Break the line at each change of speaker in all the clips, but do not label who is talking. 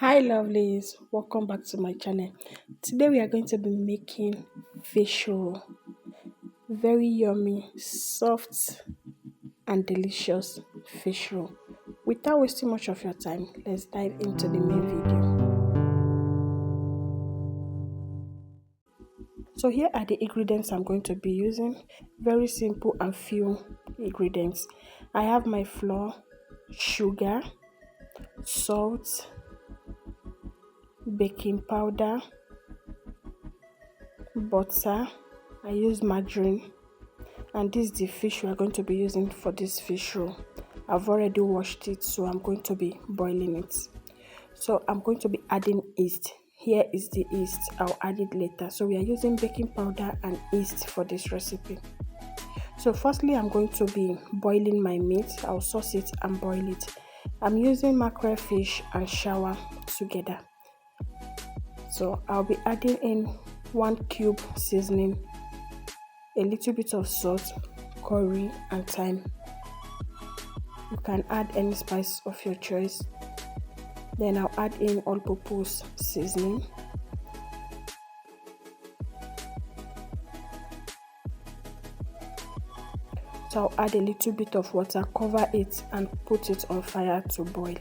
Hi lovelies, welcome back to my channel. Today we are going to be making fish roll. Very yummy, soft and delicious fish roll. Without wasting much of your time, let's dive into the main video. So here are the ingredients I'm going to be using. Very simple and few ingredients. I have my flour, sugar, salt, baking powder, butter. I use margarine, and this is the fish we are going to be using for this fish roll. I've already washed it, so I'm going to be boiling it. So I'm going to be adding yeast. Here is the yeast. I'll add it later. So we are using baking powder and yeast for this recipe. So firstly, I'm going to be boiling my meat. I'll sauce it and boil it. I'm using mackerel fish and shower together. So I'll be adding in 1 cube seasoning, a little bit of salt, curry and thyme. You can add any spice of your choice. Then I'll add in all-purpose seasoning. So I'll add a little bit of water, cover it and put it on fire to boil.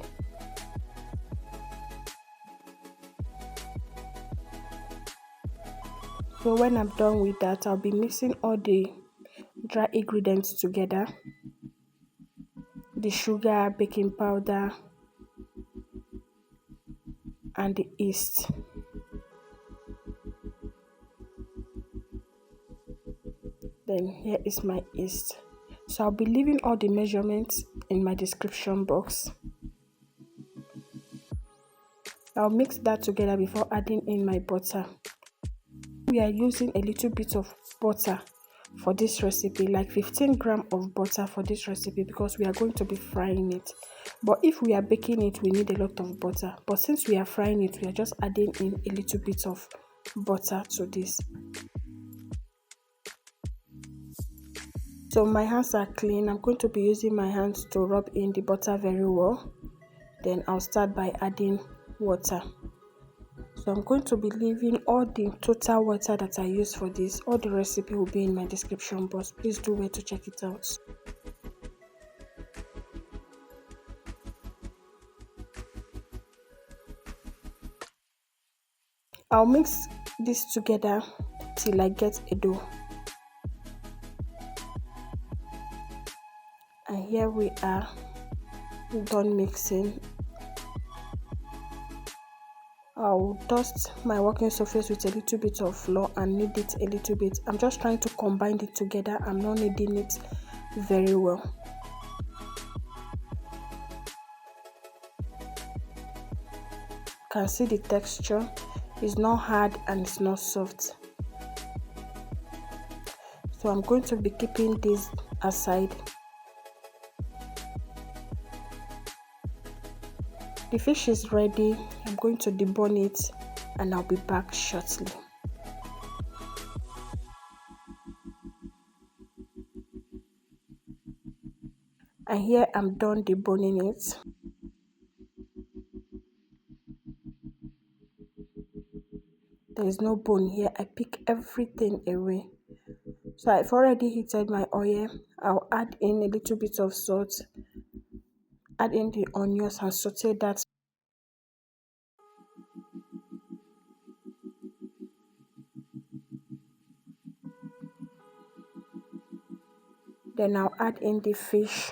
So when I'm done with that, I'll be mixing all the dry ingredients together. The sugar, baking powder and the yeast. Then here is my yeast. So I'll be leaving all the measurements in my description box. I'll mix that together before adding in my butter. We are using a little bit of butter for this recipe, like 15 grams of butter for this recipe, because we are going to be frying it. But if we are baking it, we need a lot of butter. But since we are frying it, we are just adding in a little bit of butter to this. So my hands are clean. I'm going to be using my hands to rub in the butter very well. Then I'll start by adding water. So I'm going to be leaving all the total water that I use for this. All the recipe will be in my description box. Please do wait to check it out. I'll mix this together till I get a dough. And here we are done mixing. I'll dust my working surface with a little bit of flour and knead it a little bit. I'm just trying to combine it together. I'm not kneading it very well. You can see the texture. It's not hard and it's not soft. So I'm going to be keeping this aside. The fish is ready. I'm going to debone it and I'll be back shortly. And here I'm done deboning it. There is no bone here. I pick everything away. So I've already heated my oil. I'll add in a little bit of salt, add in the onions and saute that. Then I'll add in the fish.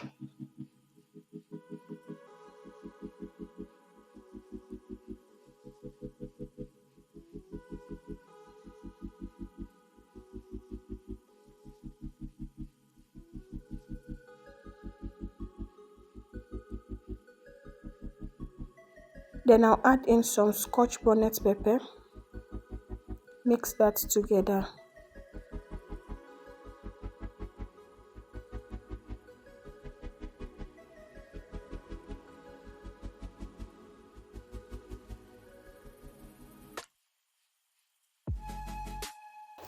Then I'll add in some scotch bonnet pepper. Mix that together.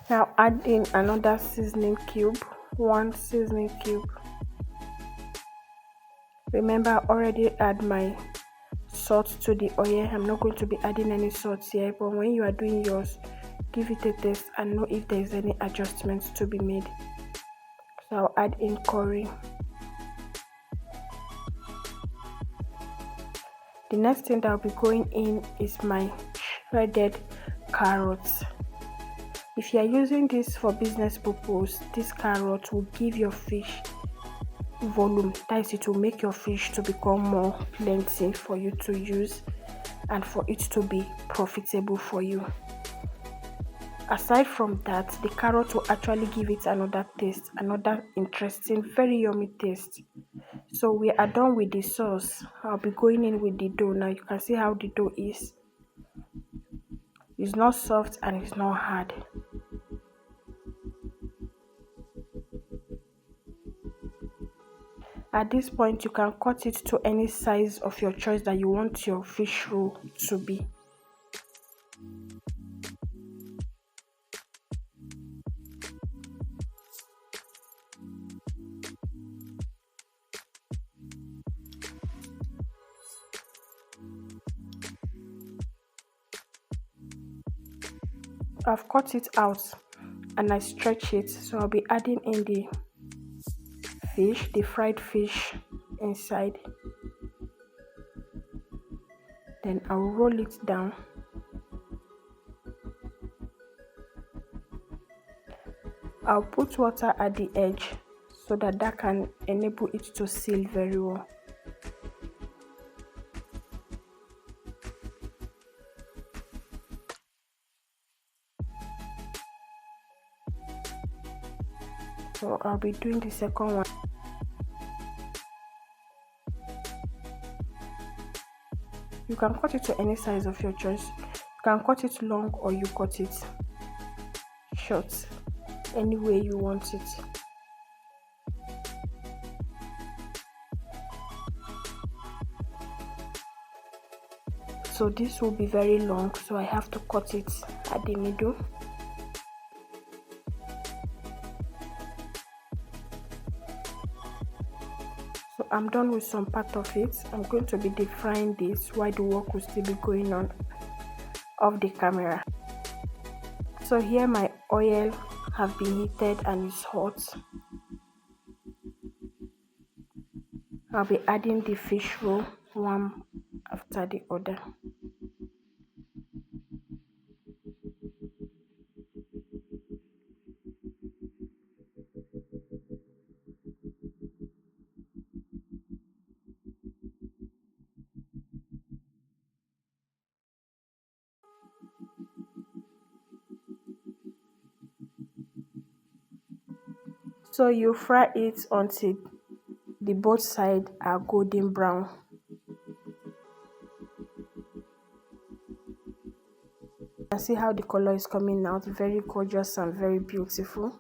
Now add in another seasoning cube, 1 seasoning cube. Remember, I already add my salt to the oil. I'm not going to be adding any salt here, but when you are doing yours, give it a taste and know if there is any adjustments to be made. So I'll add in curry. The next thing that will be going in is my shredded carrots. If you are using this for business purpose, this carrot will give your fish volume. That is, it will make your fish to become more plenty for you to use and for it to be profitable for you. Aside from that, the carrot will actually give it another taste, another interesting, very yummy taste. So we are done with the sauce. I'll be going in with the dough. Now you can see how the dough is. It's not soft and it's not hard. At this point, you can cut it to any size of your choice that you want your fish roll to be. I've cut it out and I stretch it, so I'll be adding in the fish, the fried fish inside. Then I'll roll it down. I'll put water at the edge so that can enable it to seal very well. So I'll be doing the second one. You can cut it to any size of your choice. You can cut it long or you cut it short, any way you want it. So this will be very long, so I have to cut it at the middle. So I'm done with some part of it. I'm going to be deep frying this while the work will still be going on off the camera. So here my oil have been heated and it's hot. I'll be adding the fish roll one after the other. So you fry it until the both sides are golden brown. You can see how the color is coming out, very gorgeous and very beautiful.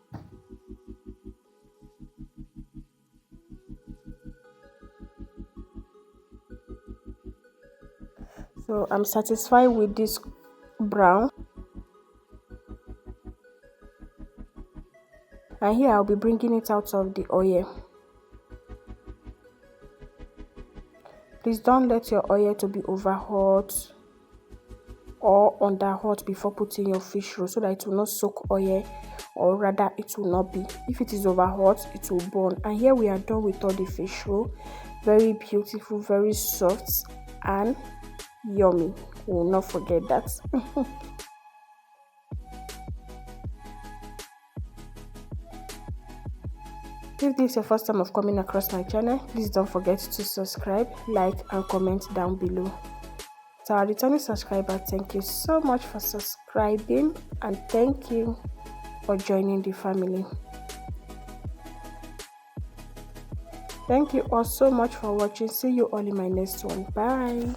So I'm satisfied with this brown. And here I'll be bringing it out of the oil. Please don't let your oil to be over hot or under hot before putting your fish roll, so that it will not soak oil, or rather it will not be. If it is over hot, it will burn. And here we are done with all the fish roll. Very beautiful, very soft and yummy. We will not forget that. If this is your first time of coming across my channel, please don't forget to subscribe, like and comment down below. To our returning subscriber, thank you so much for subscribing and thank you for joining the family. Thank you all so much for watching. See you all in my next one. Bye.